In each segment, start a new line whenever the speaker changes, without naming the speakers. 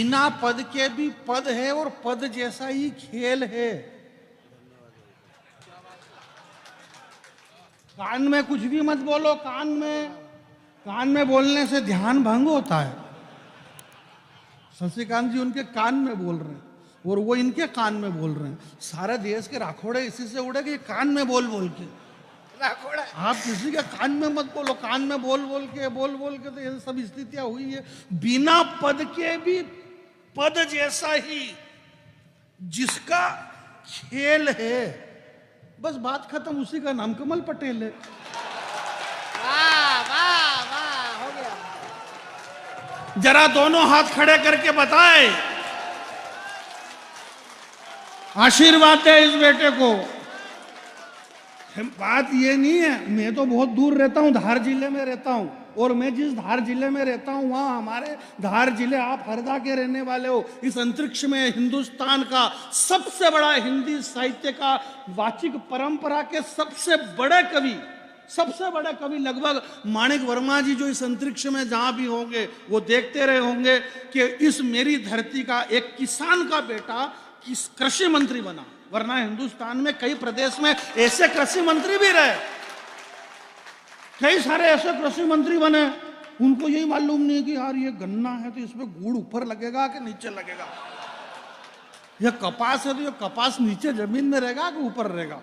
बिना पद के भी पद है और पद जैसा ही खेल है। कान में कुछ भी मत बोलो, कान में बोलने से ध्यान भंग होता है। शशिकांत जी उनके कान में बोल रहे हैं और वो इनके कान में बोल रहे हैं। सारे देश के राखोड़े इसी से उड़े कि कान में बोल बोल के। राखोड़ा आप किसी के कान में मत बोलो, कान में बोल बोल के तो ये सब स्थितियां हुई है। बिना पद के भी पद जैसा ही जिसका खेल है, बस बात खत्म। उसी का नाम कमल पटेल है।
वाह वाह वाह, हो गया।
जरा दोनों हाथ खड़े करके बताए, आशीर्वाद दे इस बेटे को। बात ये नहीं है, मैं तो बहुत दूर रहता हूं, धार जिले में रहता हूं, और मैं जिस धार जिले में रहता हूं वहां हमारे धार जिले, आप हरदा के रहने वाले हो, इस अंतरिक्ष में हिंदुस्तान का सबसे बड़ा हिंदी साहित्य का वाचिक परंपरा के सबसे बड़े कवि लगभग माणिक वर्मा जी, जो इस अंतरिक्ष में जहां भी होंगे वो देखते रहे होंगे कि इस मेरी धरती का एक किसान का बेटा कृषि मंत्री बना। वरना हिंदुस्तान में कई प्रदेश में ऐसे कृषि मंत्री भी रहे, कई सारे ऐसे कृषि मंत्री बने, उनको यही मालूम नहीं कि यार ये गन्ना है तो इसमें गुड़ ऊपर लगेगा कि नीचे लगेगा, यह कपास है तो ये कपास नीचे जमीन में रहेगा कि ऊपर रहेगा।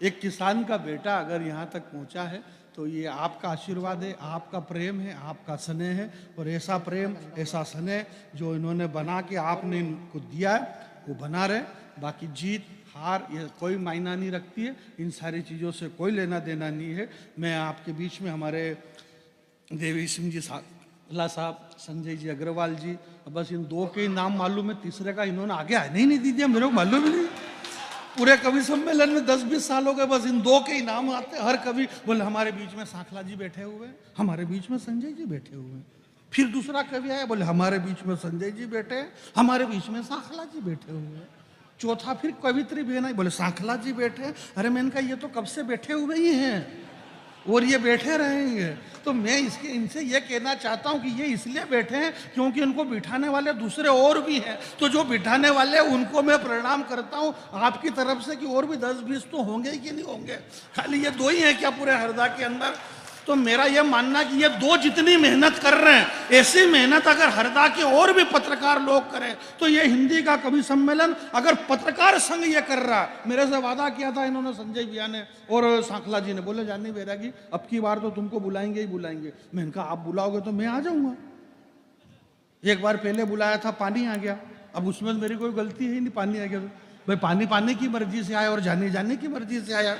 एक किसान का बेटा अगर यहाँ तक पहुंचा है तो ये आपका आशीर्वाद है, आपका प्रेम है, आपका स्नेह है। और ऐसा प्रेम, ऐसा स्नेह जो इन्होंने बना के आपने इनको दिया है वो बना रहे। बाकी जीत हार ये कोई मायना नहीं रखती है, इन सारी चीज़ों से कोई लेना देना नहीं है। मैं आपके बीच में हमारे देवी सिंह जी साहब, संजय जी अग्रवाल जी, बस इन दो के ही नाम मालूम है, तीसरे का इन्होंने आगे आने ही नहीं दीजिए, मेरे को मालूम ही नहीं। पूरे कवि सम्मेलन में 10-20 साल हो गए, बस इन दो के ही नाम आते। हर कवि बोले हमारे बीच में सांखला जी बैठे हुए हैं, हमारे बीच में संजय जी बैठे हुए हैं। फिर दूसरा कवि आया, बोले हमारे बीच में संजय जी बैठे हैं, हमारे बीच में सांखला जी बैठे हुए हैं। चौथा फिर कवित्री बहन आई, बोले सांखला जी बैठे हैं। अरे मैंने कहा ये तो कब से बैठे हुए ही हैं और ये बैठे रहेंगे। तो मैं इनसे ये कहना चाहता हूँ कि ये इसलिए बैठे हैं क्योंकि इनको बिठाने वाले दूसरे और भी हैं। तो जो बिठाने वाले उनको मैं प्रणाम करता हूँ आपकी तरफ से कि और भी 10-20 तो होंगे ही कि नहीं होंगे, खाली ये दो ही हैं क्या पूरे हरदा के अंदर। तो मेरा यह मानना कि ये दो जितनी मेहनत कर रहे हैं, ऐसी मेहनत अगर हरदा के और भी पत्रकार लोग करें तो ये हिंदी का कवि सम्मेलन, अगर पत्रकार संघ ये कर रहा, मेरे से वादा किया था इन्होंने, संजय भैया ने और सांखला जी ने, बोले जानी बैरागी अब की बार तो तुमको बुलाएंगे ही बुलाएंगे। मैंने कहा आप बुलाओगे तो मैं आ जाऊंगा। एक बार पहले बुलाया था, पानी आ गया, अब उसमें मेरी कोई गलती है ही नहीं, पानी आ गया तो भाई पानी पानी की मर्जी से आया और जाने जाने की मर्जी से आया,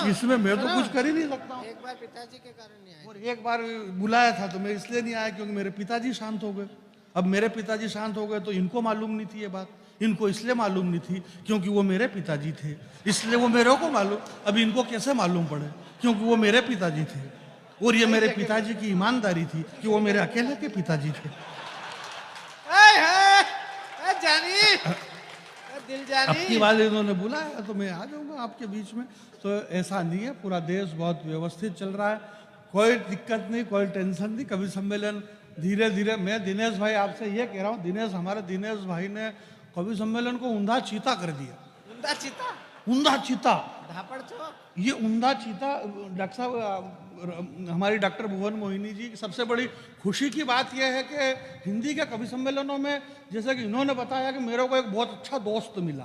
इसमें मैं तो कुछ कर ही नहीं सकता हूँ।
एक बार पिताजी के कारण नहीं आए,
और एक बार बुलाया था तो मैं इसलिए नहीं आया क्योंकि मेरे पिताजी शांत हो गए। अब मेरे पिताजी शांत हो गए तो इनको मालूम नहीं थी ये बात, इनको इसलिए मालूम नहीं थी क्योंकि वो मेरे पिताजी थे, इसलिए वो मेरे को मालूम। अब इनको कैसे मालूम पड़े क्योंकि वो मेरे पिताजी थे और ये मेरे पिताजी की ईमानदारी थी कि वो मेरे अकेले के पिताजी थे। अब की बात इन्होंने बुलाया तो मैं आ जाऊंगा आपके बीच में। तो ऐसा नहीं है, पूरा देश बहुत व्यवस्थित चल रहा है, कोई दिक्कत नहीं, कोई टेंशन नहीं। कवि सम्मेलन धीरे धीरे, मैं दिनेश भाई आपसे ये कह रहा हूँ, हमारे दिनेश भाई ने कवि सम्मेलन को ऊंधा चीता कर दिया। ऊंधा चीता ये ऊंधा चीता। डॉक्टर साहब, हमारी डॉक्टर भुवन मोहिनी जी, सबसे बड़ी खुशी की बात यह है कि हिंदी के कवि सम्मेलनों में, जैसे कि इन्होंने बताया कि मेरे को एक बहुत अच्छा दोस्त मिला,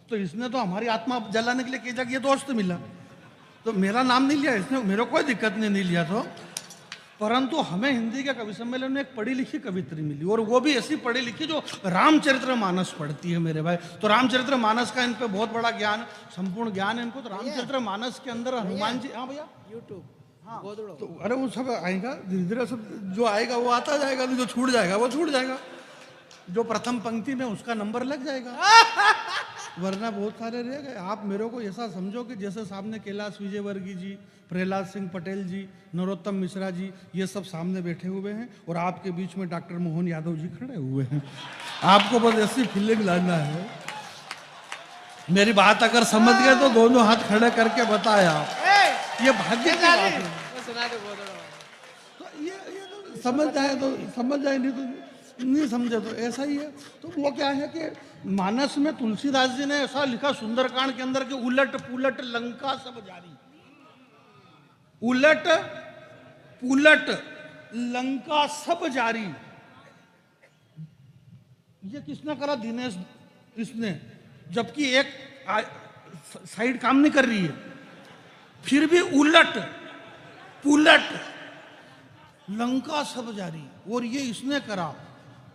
तो इसने तो हमारी आत्मा जलाने के लिए कहा कि ये दोस्त मिला, तो मेरा नाम नहीं लिया इसने, मेरे को कोई दिक्कत नहीं लिया तो। परंतु हमें हिंदी के कवि सम्मेलन में एक पढ़ी लिखी कवित्री मिली, और वो भी ऐसी पढ़ी लिखी जो रामचरितमानस पढ़ती है मेरे भाई। तो रामचरितमानस का इन पे बहुत बड़ा ज्ञान, संपूर्ण ज्ञान है इनको। तो रामचरितमानस के अंदर हनुमान जी, हाँ भैया
यूट्यूब,
हाँ, तो अरे वो सब आएगा धीरे धीरे, सब जो आएगा वो आता जाएगा, जो छूट जाएगा वो छूट जाएगा, जो प्रथम पंक्ति में उसका नंबर लग जाएगा, वरना बहुत सारे रह गए। आप मेरे को ऐसा समझो कि जैसे सामने कैलाश विजयवर्गीय जी, प्रहलाद सिंह पटेल जी, नरोत्तम मिश्रा जी, ये सब सामने बैठे हुए हैं और आपके बीच में डॉक्टर मोहन यादव जी खड़े हुए हैं। आपको बस ऐसी फीलिंग लाना है। मेरी बात अगर समझ गए तो दोनों हाथ खड़े करके बताया, ये भाग्य की बात है। तो ये तो समझ जाए तो समझ जाए, नहीं तो नहीं समझे तो ऐसा ही है। तो वो क्या है कि मानस में तुलसीदास जी ने ऐसा लिखा सुंदरकांड के अंदर कि उलट पुलट लंका सब जारी, उलट पुलट लंका सब जारी। ये किसने करा? दिनेश इसने, जबकि एक साइड काम नहीं कर रही है, फिर भी उलट पुलट लंका सब जारी, और ये इसने करा।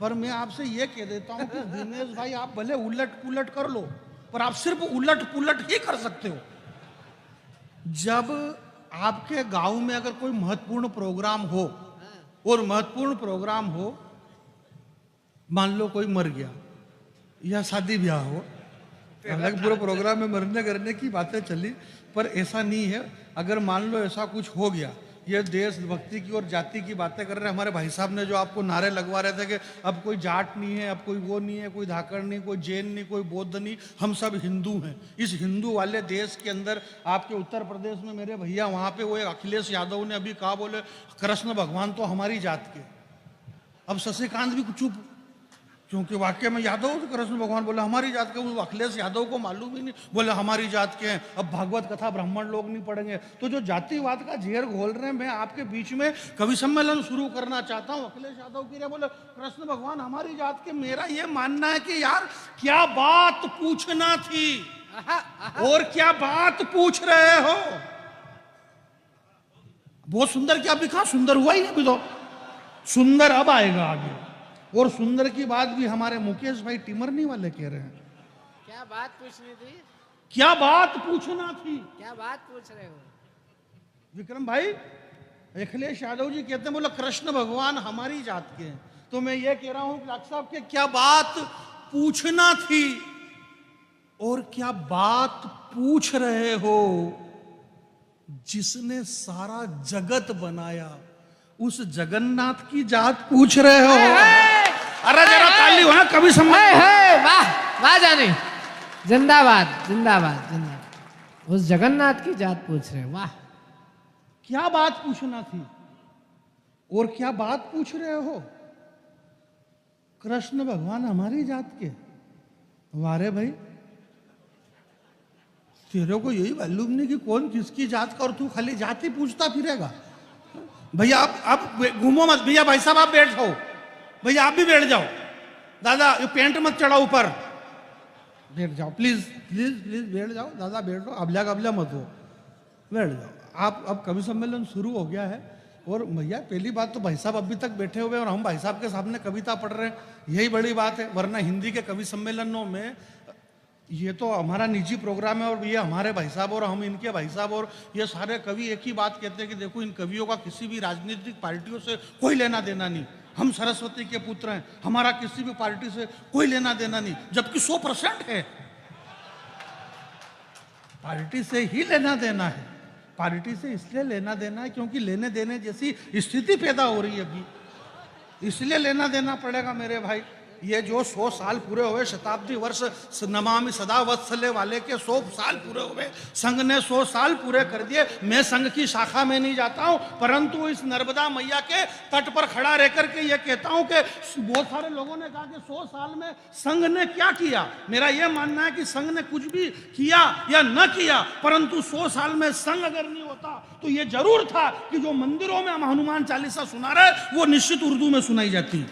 पर मैं आपसे ये कह देता हूं कि दिनेश भाई आप भले उलट पुलट कर लो, पर आप सिर्फ उलट पुलट ही कर सकते हो जब आपके गांव में अगर कोई महत्वपूर्ण प्रोग्राम हो, और महत्वपूर्ण प्रोग्राम हो, मान लो कोई मर गया या शादी ब्याह हो, हालांकि पूरे प्रोग्राम में मरने करने की बातें चली, पर ऐसा नहीं है। अगर मान लो ऐसा कुछ हो गया, ये देशभक्ति की और जाति की बातें कर रहे हैं हमारे भाई साहब ने, जो आपको नारे लगवा रहे थे कि अब कोई जाट नहीं है, अब कोई वो नहीं है, कोई धाकड़ नहीं, कोई जैन नहीं, कोई बौद्ध नहीं, हम सब हिंदू हैं। इस हिंदू वाले देश के अंदर आपके उत्तर प्रदेश में मेरे भैया वहाँ पे वो अखिलेश यादव ने अभी कहा, बोले कृष्ण भगवान तो हमारी जात के। अब शशिकांत भी चुप, क्योंकि वाक्य में यादव तो कृष्ण भगवान बोले हमारी जात के, वो अखिलेश यादव को मालूम ही नहीं, बोले हमारी जात के हैं। अब भागवत कथा ब्राह्मण लोग नहीं पढ़ेंगे, तो जो जातिवाद का झेर घोल रहे हैं, मैं आपके बीच में कवि सम्मेलन शुरू करना चाहता हूं। अखिलेश यादव की बोले कृष्ण भगवान हमारी जात के। मेरा ये मानना है कि यार क्या बात पूछना थी, और क्या बात पूछ रहे हो। बहुत सुंदर, क्या अभी कहा सुंदर हुआ ही अभी तो, सुंदर अब आएगा आगे। और सुंदर की बात भी हमारे मुकेश भाई टिमरनी वाले कह रहे हैं।
क्या बात पूछनी थी?
क्या बात पूछना थी?
क्या बात पूछ रहे हो?
विक्रम भाई, अखिलेश यादव जी कहते हैं, बोला कृष्ण भगवान हमारी जात के हैं। तो मैं ये कह रहा हूं कि डॉक्टर साहब के क्या बात पूछना थी, और क्या बात पूछ रहे हो। जिसने सारा जगत बनाया उस जगन्नाथ की जात पूछ रहे हो। अरे जरा ताली हो ना कभी सम्मेलन।
वाह वाह जानी, जिंदाबाद जिंदाबाद जिंदाबाद। उस जगन्नाथ की जात पूछ रहे हो, वाह।
क्या बात पूछना थी, और क्या बात पूछ रहे हो। कृष्ण भगवान हमारी जात के। वारे भाई, तेरे को यही मालूम नहीं कि कौन किसकी जात का, और तू खाली जाति पूछता फिरेगा। भैया आप घूमो मत भैया, भाई साहब आप बैठ जाओ, भैया आप भी बैठ जाओ, दादा ये पेंट मत चढ़ाओ ऊपर, बैठ जाओ प्लीज प्लीज प्लीज, बैठ जाओ दादा, बैठ जाओ, अबला कबला मत हो, बैठ जाओ आप। अब कवि सम्मेलन शुरू हो गया है, और भैया पहली बात तो भाई साहब अभी तक बैठे हुए और हम भाई साहब के सामने कविता पढ़ रहे हैं, यही बड़ी बात है। वरना हिंदी के कवि सम्मेलनों में ये तो हमारा निजी प्रोग्राम है, और ये हमारे भाई साहब और हम इनके भाई साहब और ये सारे कवि एक ही बात कहते हैं कि देखो इन कवियों का किसी भी राजनीतिक पार्टियों से कोई लेना देना नहीं, हम सरस्वती के पुत्र हैं, हमारा किसी भी पार्टी से कोई लेना देना नहीं। जबकि 100% है, पार्टी से ही लेना देना है। पार्टी से इसलिए लेना देना है क्योंकि लेने देने जैसी स्थिति पैदा हो रही है अभी, इसलिए लेना देना पड़ेगा मेरे भाई। ये जो 100 साल पूरे हुए, शताब्दी वर्ष नमामि सदा वत्सले वाले के 100 साल पूरे हुए, संघ ने 100 साल पूरे कर दिए। मैं संघ की शाखा में नहीं जाता हूं, परंतु इस नर्मदा मैया के तट पर खड़ा रहकर के ये कहता हूं कि बहुत सारे लोगों ने कहा कि 100 साल में संघ ने क्या किया। मेरा यह मानना है कि संघ ने कुछ भी किया या न किया, परंतु 100 साल में संघ अगर नहीं होता तो ये जरूर था कि जो मंदिरों में हम हनुमान चालीसा सुना रहे वो निश्चित उर्दू में सुनाई जाती।